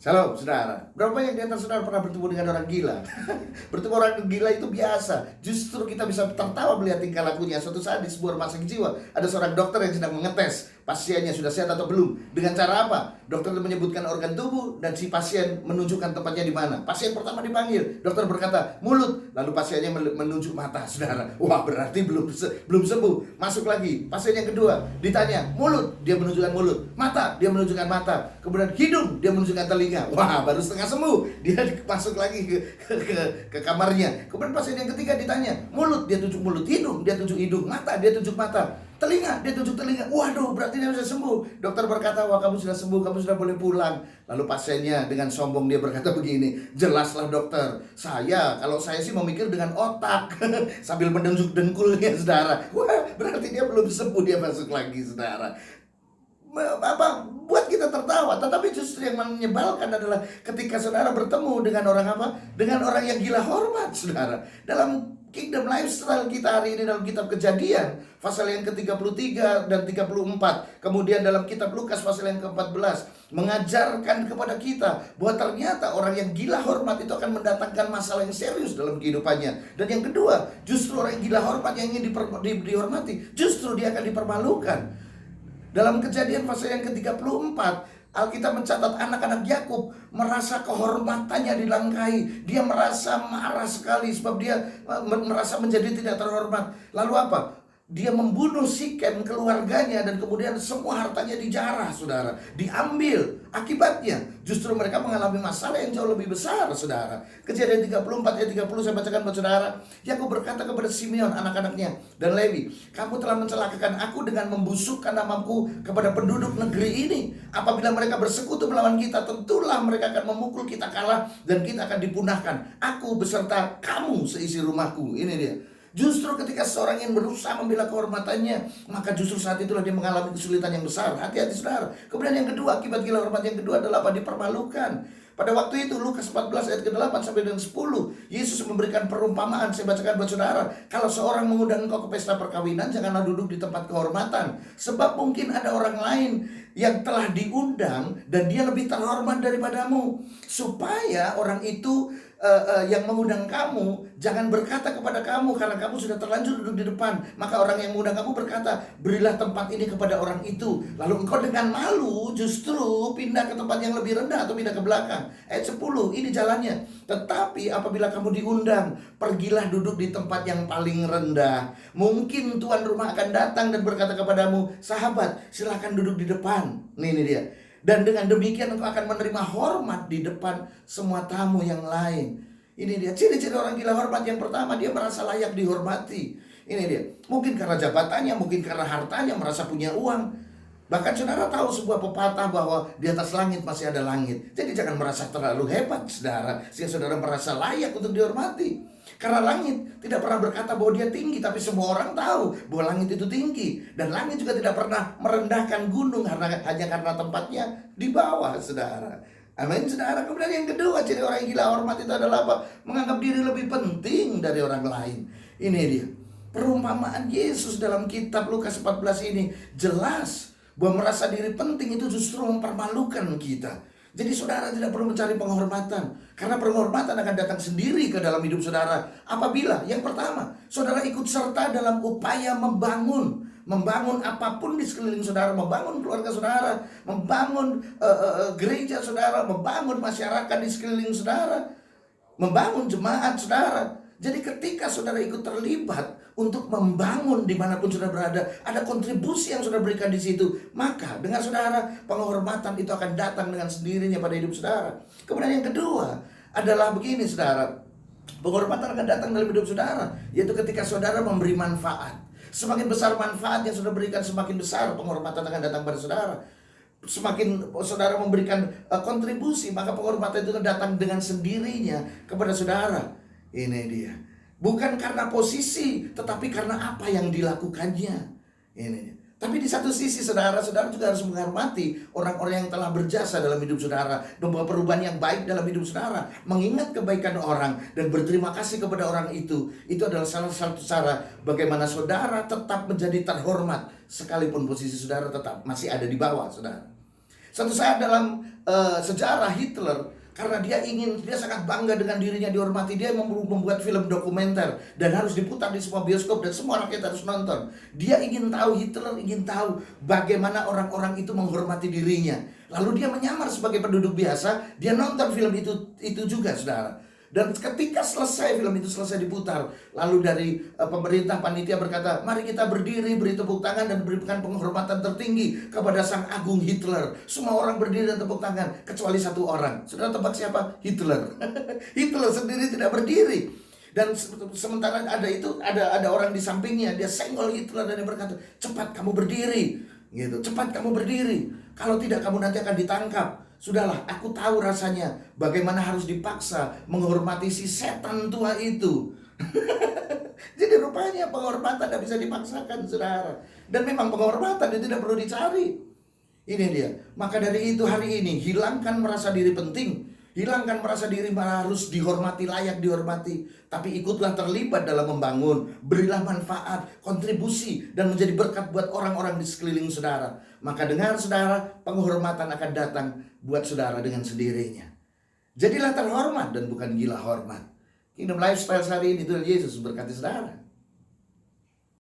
Shalom, saudara. Berapa banyak di antara saudara pernah bertemu dengan orang gila? Bertemu orang gila itu biasa. Justru kita bisa tertawa melihat tingkah lakunya. Suatu saat di sebuah rumah sakit jiwa, ada seorang dokter yang sedang mengetes pasiennya sudah sehat atau belum. Dengan cara apa? Dokter menyebutkan organ tubuh dan si pasien menunjukkan tempatnya di mana. Pasien pertama dipanggil, dokter berkata mulut, lalu pasiennya menunjuk mata, saudara. Wah, berarti belum sembuh. Masuk lagi. Pasien yang kedua ditanya mulut, dia menunjukkan mulut. Mata, dia menunjukkan mata. Kemudian hidung, dia menunjukkan telinga. Wah, baru setengah sembuh. Dia masuk lagi ke kamarnya. Kemudian pasien yang ketiga ditanya mulut, dia tunjuk mulut. Hidung, dia tunjuk hidung. Mata, dia tunjuk mata. Telinga, dia tunjuk telinga. Waduh, berarti dia sudah sembuh. Dokter berkata, wah, kamu sudah sembuh, kamu sudah boleh pulang. Lalu pasiennya dengan sombong dia berkata begini, jelaslah dokter, kalau saya sih memikir dengan otak. Sambil menunjuk dengkulnya, saudara. Wah, berarti dia belum sembuh, dia masuk lagi, saudara. Buat kita tertawa, tetapi justru yang menyebalkan adalah ketika saudara bertemu dengan orang apa? Dengan orang yang gila hormat, saudara. Dalam Kingdom Lifestyle kita hari ini dalam kitab Kejadian pasal yang ke-33 dan 34, kemudian dalam kitab Lukas pasal yang ke-14 mengajarkan kepada kita bahwa ternyata orang yang gila hormat itu akan mendatangkan masalah yang serius dalam kehidupannya. Dan yang kedua, justru orang yang gila hormat yang ingin dihormati, justru dia akan dipermalukan. Dalam Kejadian pasal yang ke-34, Alkitab mencatat anak-anak Yakub merasa kehormatannya dilangkahi. Dia merasa marah sekali sebab dia merasa menjadi tidak terhormat. Lalu apa? Dia membunuh Sikem, keluarganya, dan kemudian semua hartanya dijarah, saudara. Diambil. Akibatnya justru mereka mengalami masalah yang jauh lebih besar, saudara. Kejadian 34 ayat 30 saya bacakan buat saudara. Yakub berkata kepada Simeon, anak-anaknya, dan Lewi, kamu telah mencelakakan aku dengan membusukkan namaku kepada penduduk negeri ini. Apabila mereka bersekutu melawan kita, tentulah mereka akan memukul kita kalah dan kita akan dipunahkan. Aku beserta kamu seisi rumahku. Ini dia. Justru ketika seorang yang berusaha membela kehormatannya, maka justru saat itulah dia mengalami kesulitan yang besar. Hati-hati, saudara. Kemudian yang kedua, akibat gila hormat yang kedua adalah apa? Dipermalukan. Pada waktu itu Lukas 14 ayat ke-8 sampai dengan 10, Yesus memberikan perumpamaan. Saya bacakan buat saudara. Kalau seorang mengundang engkau ke pesta perkawinan, janganlah duduk di tempat kehormatan, sebab mungkin ada orang lain yang telah diundang dan dia lebih terhormat daripadamu. Supaya orang itu yang mengundang kamu jangan berkata kepada kamu, karena kamu sudah terlanjur duduk di depan, maka orang yang mengundang kamu berkata, berilah tempat ini kepada orang itu. Lalu engkau dengan malu justru pindah ke tempat yang lebih rendah atau pindah ke belakang. Ayat 10, ini jalannya. Tetapi apabila kamu diundang, pergilah duduk di tempat yang paling rendah. Mungkin tuan rumah akan datang dan berkata kepadamu, sahabat, silakan duduk di depan. Ini dia. Dan dengan demikian engkau akan menerima hormat di depan semua tamu yang lain. Ini dia ciri-ciri orang gila hormat. Yang pertama, dia merasa layak dihormati. Ini dia. Mungkin karena jabatannya, mungkin karena hartanya, merasa punya uang. Bahkan saudara tahu sebuah pepatah bahwa di atas langit masih ada langit. Jadi jangan merasa terlalu hebat, saudara, sehingga saudara merasa layak untuk dihormati. Karena langit tidak pernah berkata bahwa dia tinggi, tapi semua orang tahu bahwa langit itu tinggi. Dan langit juga tidak pernah merendahkan gunung hanya karena tempatnya di bawah, saudara. Amin, saudara. Kemudian yang kedua, ciri orang yang gila hormat itu adalah apa? Menganggap diri lebih penting dari orang lain. Ini dia. Perumpamaan Yesus dalam kitab Lukas 14 ini jelas bahwa merasa diri penting itu justru mempermalukan kita. Jadi saudara tidak perlu mencari penghormatan, karena penghormatan akan datang sendiri ke dalam hidup saudara. Apabila, yang pertama, saudara ikut serta dalam upaya membangun apapun di sekeliling saudara, membangun keluarga saudara, membangun gereja saudara, membangun masyarakat di sekeliling saudara, membangun jemaat saudara. Jadi ketika saudara ikut terlibat untuk membangun dimanapun saudara berada, ada kontribusi yang saudara berikan di situ, maka dengan saudara penghormatan itu akan datang dengan sendirinya pada hidup saudara. Kemudian yang kedua adalah begini, saudara, penghormatan akan datang dalam hidup saudara, yaitu ketika saudara memberi manfaat. Semakin besar manfaat yang saudara berikan, semakin besar penghormatan akan datang pada saudara. Semakin saudara memberikan kontribusi, maka penghormatan itu akan datang dengan sendirinya kepada saudara. Ini dia. Bukan karena posisi, tetapi karena apa yang dilakukannya. Ini dia. Tapi di satu sisi saudara juga harus menghormati orang-orang yang telah berjasa dalam hidup saudara, membawa perubahan yang baik dalam hidup saudara, mengingat kebaikan orang dan berterima kasih kepada orang itu. Itu adalah salah satu cara bagaimana saudara tetap menjadi terhormat sekalipun posisi saudara tetap masih ada di bawah, saudara. Suatu saat dalam sejarah Hitler, karena dia sangat bangga dengan dirinya dihormati, dia membuat film dokumenter dan harus diputar di semua bioskop dan semua rakyat harus nonton. Dia ingin tahu, Hitler ingin tahu bagaimana orang-orang itu menghormati dirinya. Lalu dia menyamar sebagai penduduk biasa, dia nonton film itu juga, saudara. Dan ketika film itu selesai diputar, lalu dari pemerintah panitia berkata, mari kita berdiri, beri tepuk tangan dan berikan penghormatan tertinggi kepada Sang Agung Hitler. Semua orang berdiri dan tepuk tangan, kecuali satu orang. Saudara tebak siapa? Hitler. Hitler sendiri tidak berdiri. Dan sementara ada orang di sampingnya, dia senggol Hitler dan dia berkata, cepat kamu berdiri, gitu. Cepat kamu berdiri. Kalau tidak kamu nanti akan ditangkap. Sudahlah, aku tahu rasanya bagaimana harus dipaksa menghormati si setan tua itu. Jadi rupanya penghormatan tidak bisa dipaksakan, saudara. Dan memang penghormatan itu tidak perlu dicari. Ini dia. Maka dari itu hari ini, hilangkan merasa diri penting. Hilangkan merasa diri harus dihormati, layak dihormati. Tapi ikutlah terlibat dalam membangun. Berilah manfaat, kontribusi, dan menjadi berkat buat orang-orang di sekeliling saudara. Maka dengar saudara, penghormatan akan datang buat saudara dengan sendirinya. Jadilah terhormat dan bukan gila hormat. Kingdom Lifestyle hari ini, Tuhan Yesus berkati saudara.